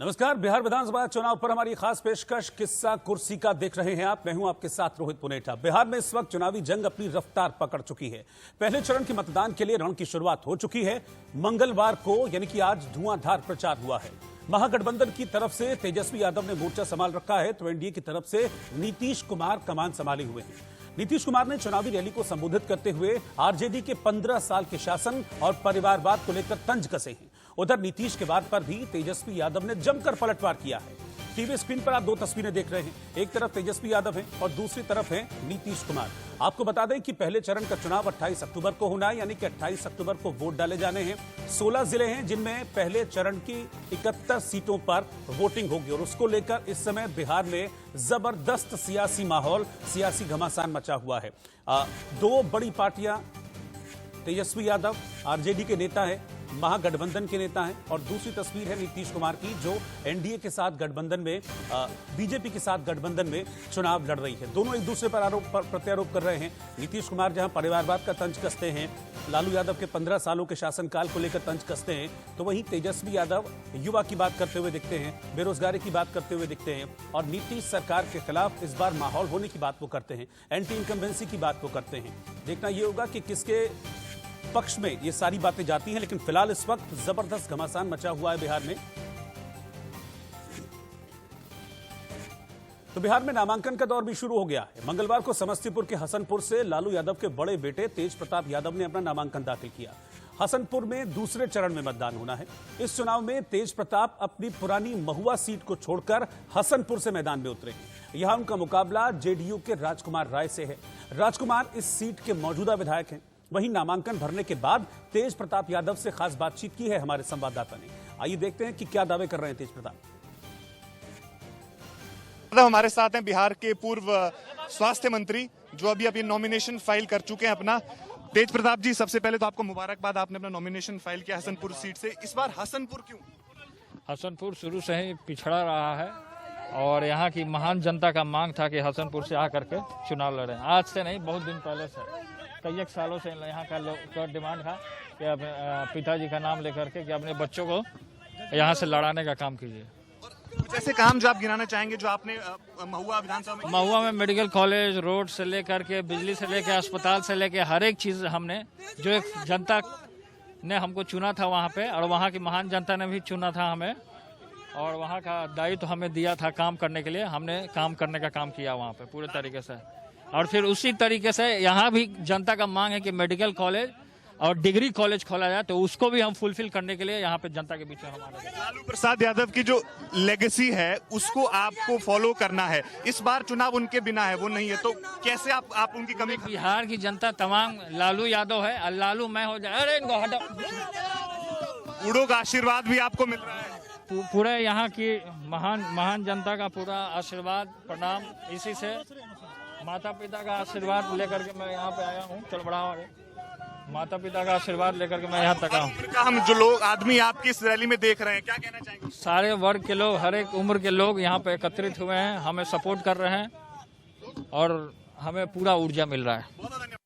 नमस्कार। बिहार विधानसभा चुनाव पर हमारी खास पेशकश किस्सा कुर्सी का देख रहे हैं आप। मैं हूं आपके साथ रोहित पुनेठा। बिहार में इस वक्त चुनावी जंग अपनी रफ्तार पकड़ चुकी है। पहले चरण के मतदान के लिए रण की शुरुआत हो चुकी है। मंगलवार को यानी कि आज धुआंधार प्रचार हुआ है। महागठबंधन की तरफ से तेजस्वी यादव ने मोर्चा संभाल रखा है तो एनडीए की तरफ से नीतीश कुमार कमान संभाले हुए हैं। नीतीश कुमार ने चुनावी रैली को संबोधित करते हुए आरजेडी के 15 साल के शासन और परिवारवाद को लेकर तंज कसे हैं। उधर नीतीश के वाद पर भी तेजस्वी यादव ने जमकर पलटवार किया है। टीवी स्क्रीन पर आप दो तस्वीरें देख रहे हैं। एक तरफ तेजस्वी यादव हैं और दूसरी तरफ हैं नीतीश कुमार। आपको बता दें कि पहले चरण का चुनाव 28 अक्टूबर को होना है, यानी कि 28 अक्टूबर को वोट डाले जाने हैं। 16 जिले हैं जिनमें पहले चरण की 71 सीटों पर वोटिंग होगी और उसको लेकर इस समय बिहार में जबरदस्त सियासी माहौल, सियासी घमासान मचा हुआ है। दो बड़ी पार्टियां, तेजस्वी यादव आरजेडी के नेता हैं, महागठबंधन के नेता हैं, और दूसरी तस्वीर है नीतीश कुमार की जो एनडीए के साथ गठबंधन में, बीजेपी के साथ गठबंधन में चुनाव लड़ रही है। दोनों एक दूसरे पर प्रत्यारोप कर रहे हैं। नीतीश कुमार जहां परिवारवाद का तंज कसते हैं, लालू यादव के 15 सालों के शासनकाल को लेकर तंज कसते हैं, तो वहीं तेजस्वी यादव युवा की बात करते हुए दिखते हैं, बेरोजगारी की बात करते हुए दिखते हैं और नीतीश सरकार के खिलाफ इस बार माहौल होने की बात वो करते हैं, एंटी इनकम्बेंसी की बात वो करते हैं। देखना यह होगा कि किसके पक्ष में ये सारी बातें जाती हैं, लेकिन फिलहाल इस वक्त जबरदस्त घमासान मचा हुआ है बिहार में। तो बिहार में नामांकन का दौर भी शुरू हो गया है। मंगलवार को समस्तीपुर के हसनपुर से लालू यादव के बड़े बेटे तेज प्रताप यादव ने अपना नामांकन दाखिल किया। हसनपुर में दूसरे चरण में मतदान होना है। इस चुनाव में तेज प्रताप अपनी पुरानी महुआ सीट को छोड़कर हसनपुर से मैदान में उतरे हैं। यहां उनका मुकाबला जेडीयू के राजकुमार राय से है। राजकुमार इस सीट के मौजूदा विधायक हैं। वहीं नामांकन भरने के बाद तेज प्रताप यादव से खास बातचीत की है हमारे संवाददाता ने। आइए देखते हैं कि क्या दावे कर रहे हैं तेज प्रताप। हमारे साथ हैं बिहार के पूर्व स्वास्थ्य मंत्री जो अभी नॉमिनेशन फाइल कर चुके हैं अपना। तेज प्रताप जी, सबसे पहले तो आपको मुबारकबाद, आपने अपना नॉमिनेशन फाइल किया हसनपुर सीट से। इस बार हसनपुर क्यों? हसनपुर शुरू से ही पिछड़ा रहा है और यहाँ की महान जनता का मांग था कि हसनपुर से आकर के चुनाव लड़े। आज से नहीं, बहुत दिन पहले से, कई एक सालों से यहाँ का लोग का डिमांड था कि अपने पिताजी का नाम लेकर के कि अपने बच्चों को यहाँ से लड़ाने का काम कीजिए। कुछ ऐसे काम जो आप गिनाना चाहेंगे जो आपने महुआ विधानसभा में? महुआ में मेडिकल कॉलेज, रोड से लेकर के बिजली से लेकर अस्पताल से लेकर हर एक चीज हमने, जो एक जनता ने हमको चुना था वहाँ पे, और वहाँ की महान जनता ने भी चुना था हमें, और वहाँ का दायित्व हमें दिया था काम करने के लिए। हमने काम करने का काम किया वहाँ पे पूरे तरीके से। और फिर उसी तरीके से यहाँ भी जनता का मांग है कि मेडिकल कॉलेज और डिग्री कॉलेज खोला जाए, तो उसको भी हम फुलफिल करने के लिए यहाँ पे जनता के बीच में हमारे लालू प्रसाद यादव की जो लेगेसी है उसको आपको फॉलो करना है। इस बार चुनाव उनके बिना है, वो नहीं है, तो कैसे आप उनकी कमी? बिहार की जनता तमाम लालू यादव है और लालू मैं हो जाए। अरे इनको हटाओ। बूढ़ों का आशीर्वाद भी आपको मिल रहा है? पूरे यहाँ की महान जनता का पूरा आशीर्वाद, प्रणाम, इसी से माता पिता का आशीर्वाद लेकर के मैं यहाँ पे आया हूँ। चल बढ़ाओ, माता पिता का आशीर्वाद लेकर के मैं यहाँ तक आया हूँ। हम जो लोग आदमी आपकी इस रैली में देख रहे हैं, क्या कहना चाहेंगे? सारे वर्ग के लोग, हर एक उम्र के लोग यहाँ पे एकत्रित हुए हैं, हमें सपोर्ट कर रहे हैं और हमें पूरा ऊर्जा मिल रहा है।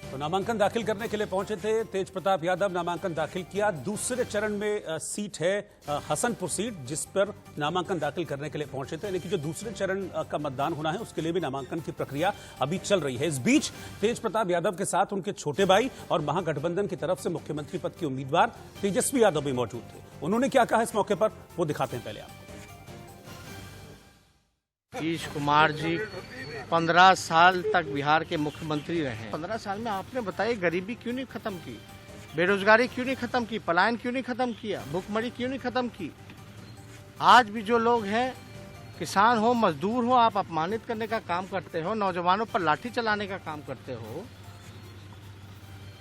तो नामांकन दाखिल करने के लिए पहुंचे थे तेज प्रताप यादव, नामांकन दाखिल किया। दूसरे चरण में सीट है हसनपुर सीट, जिस पर नामांकन दाखिल करने के लिए पहुंचे थे। लेकिन जो दूसरे चरण का मतदान होना है उसके लिए भी नामांकन की प्रक्रिया अभी चल रही है। इस बीच तेज प्रताप यादव के साथ उनके छोटे भाई और महागठबंधन की तरफ से मुख्यमंत्री पद के उम्मीदवार तेजस्वी यादव भी मौजूद थे। उन्होंने क्या कहा इस मौके पर, वो दिखाते हैं पहले आपको। नीतीश कुमार जी 15 साल तक बिहार के मुख्यमंत्री रहे। 15 साल में आपने बताइए गरीबी क्यों नहीं खत्म की, बेरोजगारी क्यों नहीं खत्म की, पलायन क्यों नहीं खत्म किया, भूखमरी क्यों नहीं खत्म की? आज भी जो लोग हैं, किसान हो, मजदूर हो, आप अपमानित करने का काम करते हो, नौजवानों पर लाठी चलाने का काम करते हो।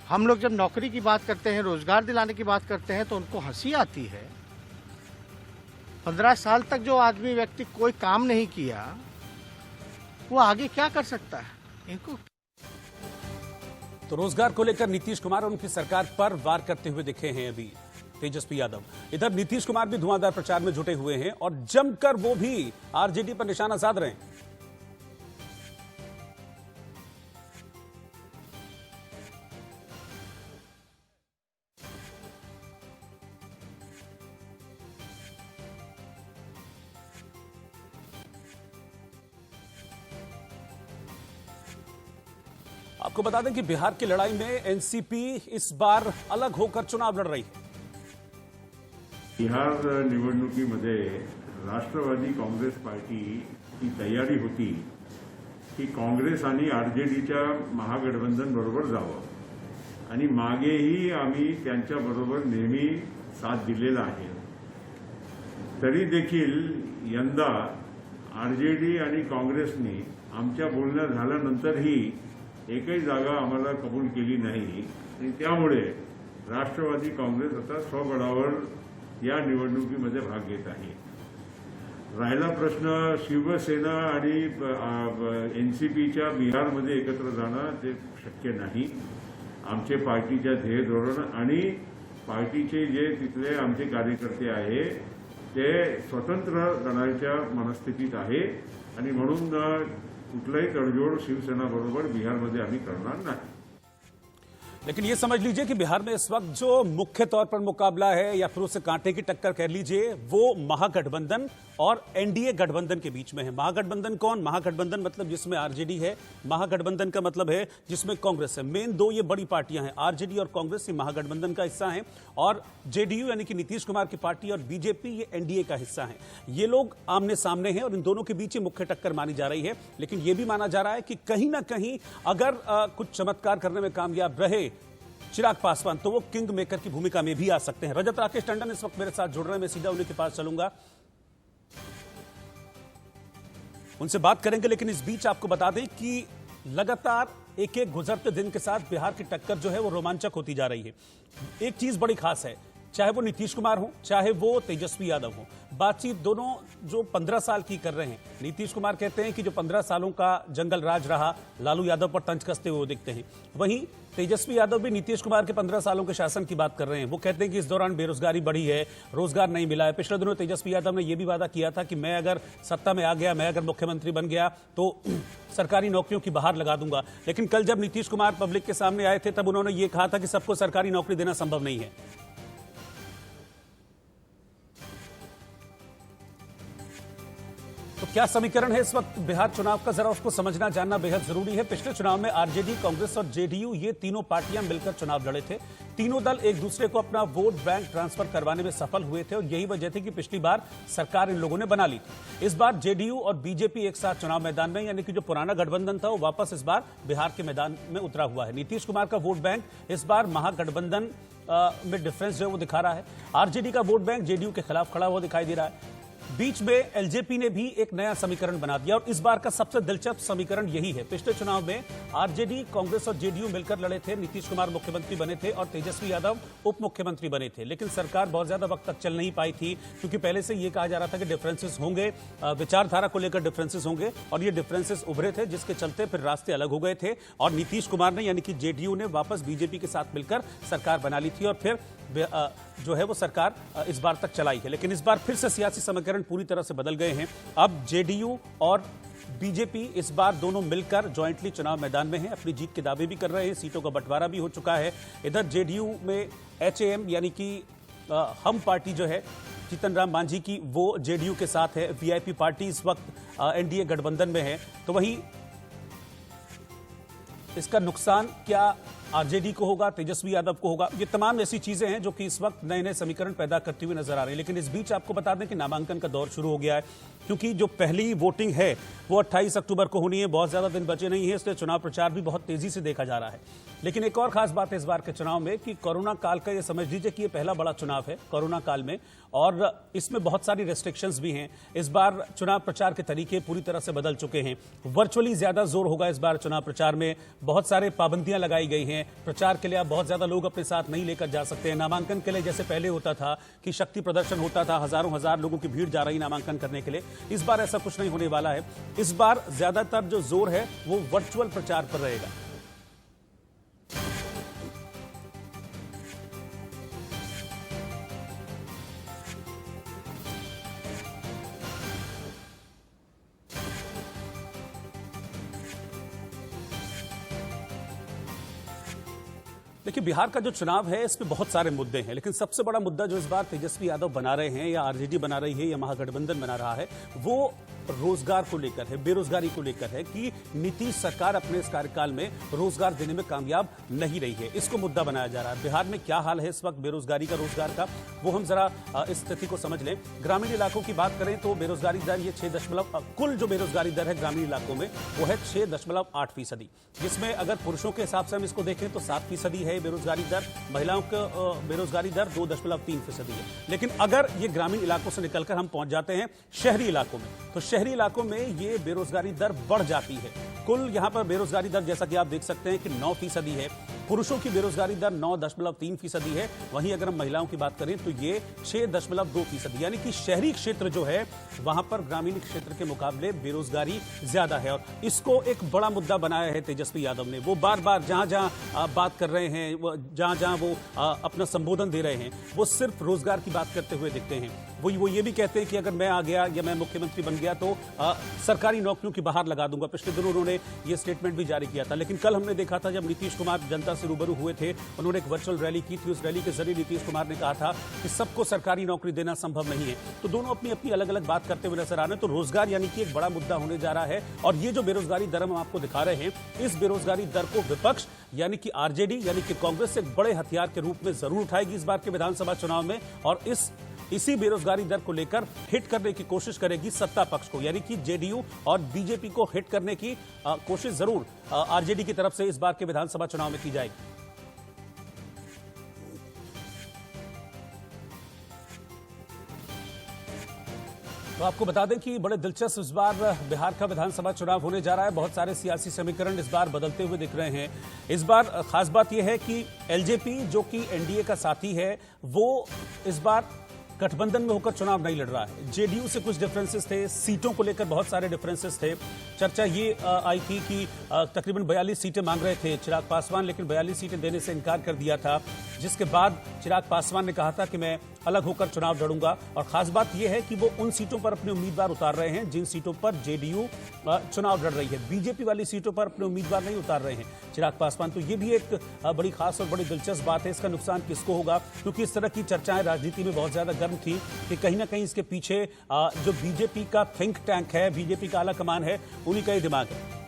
हम लोग जब नौकरी की बात करते हैं, रोजगार दिलाने की बात करते हैं तो उनको हंसी आती है। 15 साल तक जो आदमी व्यक्ति कोई काम नहीं किया, वो आगे क्या कर सकता है? इनको तो रोजगार को लेकर नीतीश कुमार और उनकी सरकार पर वार करते हुए दिखे हैं अभी तेजस्वी यादव। इधर नीतीश कुमार भी धुआंधार प्रचार में जुटे हुए हैं और जमकर वो भी आरजेडी पर निशाना साध रहे हैं। आपको बता दें कि बिहार की लड़ाई में एनसीपी इस बार अलग होकर चुनाव लड़ रही है। बिहार निवडणुकीमध्ये राष्ट्रवादी काँग्रेस पार्टीची तयारी होती की काँग्रेस आणि आरजेडीच्या महागठबंधन बरोबर जावं आणि मागेही आम्ही त्यांच्या बरोबर नेहमी साथ दिलेला आहे। तरी देखील यंदा आरजेडी आणि काँग्रेसने आमच्या बोलण्या झाल्यानंतरही एकही जागा आम्हाला कबूल केली नाही आणि त्यामुळे राष्ट्रवादी काँग्रेस आता स्वबळावर या निवडणुकीमध्ये भाग घेत आहे। राहिला प्रश्न शिवसेना आणि एनसीपीच्या बिहारमध्ये एकत्र जाणं ते शक्य नाही। आमचे पार्टीच्या ध्येय धोरण आणि पार्टीचे जे तिथले आमचे कार्यकर्ते आहे ते स्वतंत्र लढाईच्या मनस्थितीत आहे आणि म्हणून कुठलाही तडजोड शिवसेना बरोबर बिहारमध्ये आम्ही करणार नाही। लेकिन ये समझ लीजिए कि बिहार में इस वक्त जो मुख्य तौर पर मुकाबला है या फिर उसे कांटे की टक्कर कह लीजिए, वो महागठबंधन और एनडीए गठबंधन के बीच में है। महागठबंधन कौन? महागठबंधन मतलब जिसमें आरजेडी है, महागठबंधन का मतलब है जिसमें कांग्रेस है। मेन दो ये बड़ी पार्टियां हैं, आरजेडी और कांग्रेस ये महागठबंधन का हिस्सा है और जेडीयू यानी कि नीतीश कुमार की पार्टी और बीजेपी ये एनडीए का हिस्सा है। ये लोग आमने सामने हैं और इन दोनों के बीच ही मुख्य टक्कर मानी जा रही है। लेकिन यह भी माना जा रहा है कि कहीं ना कहीं अगर कुछ चमत्कार करने में कामयाब रहे चिराग पासवान तो वो किंग मेकर की भूमिका में भी आ सकते हैं। रजत राकेश टंडन इस वक्त मेरे साथ जुड़ रहे हैं, मैं सीधा उन्हीं के पास चलूंगा, उनसे बात करेंगे। लेकिन इस बीच आपको बता दें कि लगातार एक एक गुजरते दिन के साथ बिहार की टक्कर जो है वो रोमांचक होती जा रही है। एक चीज बड़ी खास है, चाहे वो नीतीश कुमार हो चाहे वो तेजस्वी यादव हो, बातचीत दोनों जो 15 साल की कर रहे हैं। नीतीश कुमार कहते हैं कि जो 15 सालों का जंगल राज रहा लालू यादव पर तंज कसते हुए दिखते हैं। वहीं तेजस्वी यादव भी नीतीश कुमार के 15 सालों के शासन की बात कर रहे हैं। वो कहते हैं कि इस दौरान बेरोजगारी बढ़ी है, रोजगार नहीं मिला है। पिछले दिनों तेजस्वी यादव ने यह भी वादा किया था कि मैं अगर सत्ता में आ गया, मैं अगर मुख्यमंत्री बन गया तो सरकारी नौकरियों की बहार लगा दूंगा। लेकिन कल जब नीतीश कुमार पब्लिक के सामने आए थे तब उन्होंने ये कहा था कि सबको सरकारी नौकरी देना संभव नहीं है। तो क्या समीकरण है इस वक्त बिहार चुनाव का, जरा उसको समझना जानना बेहद जरूरी है। पिछले चुनाव में आरजेडी, कांग्रेस और जेडीयू ये तीनों पार्टियां मिलकर चुनाव लड़े थे। तीनों दल एक दूसरे को अपना वोट बैंक ट्रांसफर करवाने में सफल हुए थे और यही वजह थी कि पिछली बार सरकार इन लोगों ने बना ली थी। इस बार जेडीयू और बीजेपी एक साथ चुनाव मैदान में, यानी कि जो पुराना गठबंधन था वो वापस इस बार बिहार के मैदान में उतरा हुआ है। नीतीश कुमार का वोट बैंक इस बार महागठबंधन में डिफरेंस जो है वो दिखा रहा है। आरजेडी का वोट बैंक जेडीयू के खिलाफ खड़ा हुआ दिखाई दे रहा है। बीच में एलजेपी ने भी एक नया समीकरण बना दिया और इस बार का सबसे दिलचस्प समीकरण यही है। पिछले चुनाव में आरजेडी, कांग्रेस और जेडीयू मिलकर लड़े थे, नीतीश कुमार मुख्यमंत्री बने थे और तेजस्वी यादव उप मुख्यमंत्री बने थे। लेकिन सरकार बहुत ज्यादा वक्त तक चल नहीं पाई थी क्योंकि पहले से यह कहा जा रहा था कि डिफरेंसेस होंगे, विचारधारा को लेकर डिफरेंसेस होंगे और ये डिफरेंसेस उभरे थे, जिसके चलते फिर रास्ते अलग हो गए थे और नीतीश कुमार ने यानी कि जेडीयू ने वापस बीजेपी के साथ मिलकर सरकार बना ली थी और फिर जो है वो सरकार इस बार तक चलाई है। लेकिन इस बार फिर से सियासी समीकरण पूरी तरह से बदल गए हैं। अब जेडीयू और बीजेपी इस बार दोनों मिलकर जॉइंटली चुनाव मैदान में हैं, अपनी जीत के दावे भी कर रहे हैं, सीटों का बंटवारा भी हो चुका है। इधर जेडीयू में एचएएम यानी कि हम पार्टी जो है जीतन राम मांझी की, वो जेडीयू के साथ है। वीआईपी पार्टी इस वक्त एनडीए गठबंधन में है। तो वहीं इसका नुकसान क्या आरजेडी को होगा, तेजस्वी यादव को होगा, ये तमाम ऐसी चीजें हैं जो कि इस वक्त नए नए समीकरण पैदा करती हुई नजर आ रही है। लेकिन इस बीच आपको बता दें कि नामांकन का दौर शुरू हो गया है क्योंकि जो पहली वोटिंग है वो 28 अक्टूबर को होनी है। बहुत ज्यादा दिन बचे नहीं है, इसलिए चुनाव प्रचार भी बहुत तेजी से देखा जा रहा है। लेकिन एक और खास बात है इस बार के चुनाव में कि कोरोना काल का ये समझ लीजिए कि ये पहला बड़ा चुनाव है कोरोना काल में और इसमें बहुत सारी रेस्ट्रिक्शंस भी हैं। इस बार चुनाव प्रचार के तरीके पूरी तरह से बदल चुके हैं। वर्चुअली ज्यादा जोर होगा इस बार चुनाव प्रचार में, बहुत सारे पाबंदियां लगाई गई हैं। प्रचार के लिए आप बहुत ज्यादा लोग अपने साथ नहीं लेकर जा सकते हैं। नामांकन के लिए जैसे पहले होता था कि शक्ति प्रदर्शन होता था, हजारों हजार लोगों की भीड़ जा रही नामांकन करने के लिए, इस बार ऐसा कुछ नहीं होने वाला है। इस बार ज्यादातर जो जोर है वो वर्चुअल प्रचार पर रहेगा। देखिए, बिहार का जो चुनाव है इसमें बहुत सारे मुद्दे हैं, लेकिन सबसे बड़ा मुद्दा जो इस बार तेजस्वी यादव बना रहे हैं या आरजेडी बना रही है या महागठबंधन बना रहा है वो रोजगार को लेकर है, बेरोजगारी को लेकर है कि नीतीश सरकार अपने इस कार्यकाल में रोजगार देने में कामयाब नहीं रही है। इसको मुद्दा बनाया जा रहा है। बिहार में क्या हाल है इस वक्त बेरोजगारी का, रोजगार का, वो हम जरा इस स्थिति को समझ लें। ग्रामीण इलाकों की बात करें तो बेरोजगारी दर ये 6 कुल जो बेरोजगारी दर है ग्रामीण इलाकों में वो है 6.8%, जिसमें अगर पुरुषों के हिसाब से हम इसको देखें तो 7% है बेरोजगारी दर, महिलाओं का बेरोजगारी दर 2.3% है। लेकिन अगर ये ग्रामीण इलाकों से निकलकर हम पहुंच जाते हैं शहरी इलाकों में, तो शहरी इलाकों में ये बेरोजगारी दर बढ़ जाती है। कुल यहां पर बेरोजगारी दर जैसा कि आप देख सकते हैं कि 9% है। पुरुषों की बेरोजगारी दर 9.3% है। वहीं अगर हम महिलाओं की बात करें तो ये 6.2%, यानी कि शहरी क्षेत्र जो है वहां पर ग्रामीण क्षेत्र के मुकाबले बेरोजगारी ज्यादा है। और इसको एक बड़ा मुद्दा बनाया है तेजस्वी यादव ने। वो बार बार जहां जहां बात कर रहे हैं, जहां जहां वो अपना संबोधन दे रहे हैं, वो सिर्फ रोजगार की बात करते हुए दिखते हैं। वो ये भी कहते हैं कि अगर मैं आ गया या मैं मुख्यमंत्री बन गया तो सरकारी नौकरियों की बाहर लगा दूंगा। पिछले दिनों उन्होंने ये स्टेटमेंट भी जारी किया था। लेकिन कल हमने देखा था जब नीतीश कुमार जनता से रूबरू हुए थे, उन्होंने एक वर्चुअल रैली की थी। उस रैली के जरिए नीतीश कुमार ने कहा था कि सबको सरकारी नौकरी देना संभव नहीं है। तो दोनों अपनी अपनी अलग अलग बात करते हुए नजर आ रहे हैं। तो रोजगार यानी कि एक बड़ा मुद्दा होने जा रहा है। और ये जो बेरोजगारी दर हम आपको दिखा रहे हैं, इस बेरोजगारी दर को विपक्ष यानी कि आरजेडी यानी कि कांग्रेस एक बड़े हथियार के रूप में जरूर उठाएगी इस बार के विधानसभा चुनाव में। और इसी बेरोजगारी दर को लेकर हिट करने की कोशिश करेगी सत्ता पक्ष को, यानी कि जेडीयू और बीजेपी को हिट करने की कोशिश जरूर आरजेडी की तरफ से इस बार के विधानसभा चुनाव में की जाएगी। तो आपको बता दें कि बड़े दिलचस्प इस बार बिहार का विधानसभा चुनाव होने जा रहा है। बहुत सारे सियासी समीकरण इस बार बदलते हुए दिख रहे हैं। इस बार खास बात यह है कि एलजेपी जो कि एनडीए का साथी है, वो इस बार गठबंधन में होकर चुनाव नहीं लड़ रहा है। जेडीयू से कुछ डिफरेंसेस थे, सीटों को लेकर बहुत सारे डिफरेंसेस थे। चर्चा ये आई थी कि तकरीबन 42 सीटें मांग रहे थे चिराग पासवान, लेकिन 42 सीटें देने से इनकार कर दिया था, जिसके बाद चिराग पासवान ने कहा था कि मैं अलग होकर चुनाव लड़ूंगा। और खास बात यह है कि वो उन सीटों पर अपने उम्मीदवार उतार रहे हैं जिन सीटों पर जेडीयू चुनाव लड़ रही है। बीजेपी वाली सीटों पर अपने उम्मीदवार नहीं उतार रहे हैं चिराग पासवान। तो ये भी एक बड़ी खास और बड़ी दिलचस्प बात है। इसका नुकसान किसको होगा, क्योंकि इस तरह की चर्चाएं राजनीति में बहुत ज्यादा गर्म थी कि कहीं ना कहीं इसके पीछे जो बीजेपी का थिंक टैंक है, बीजेपी का आला कमान है, उन्हीं का ही दिमाग है।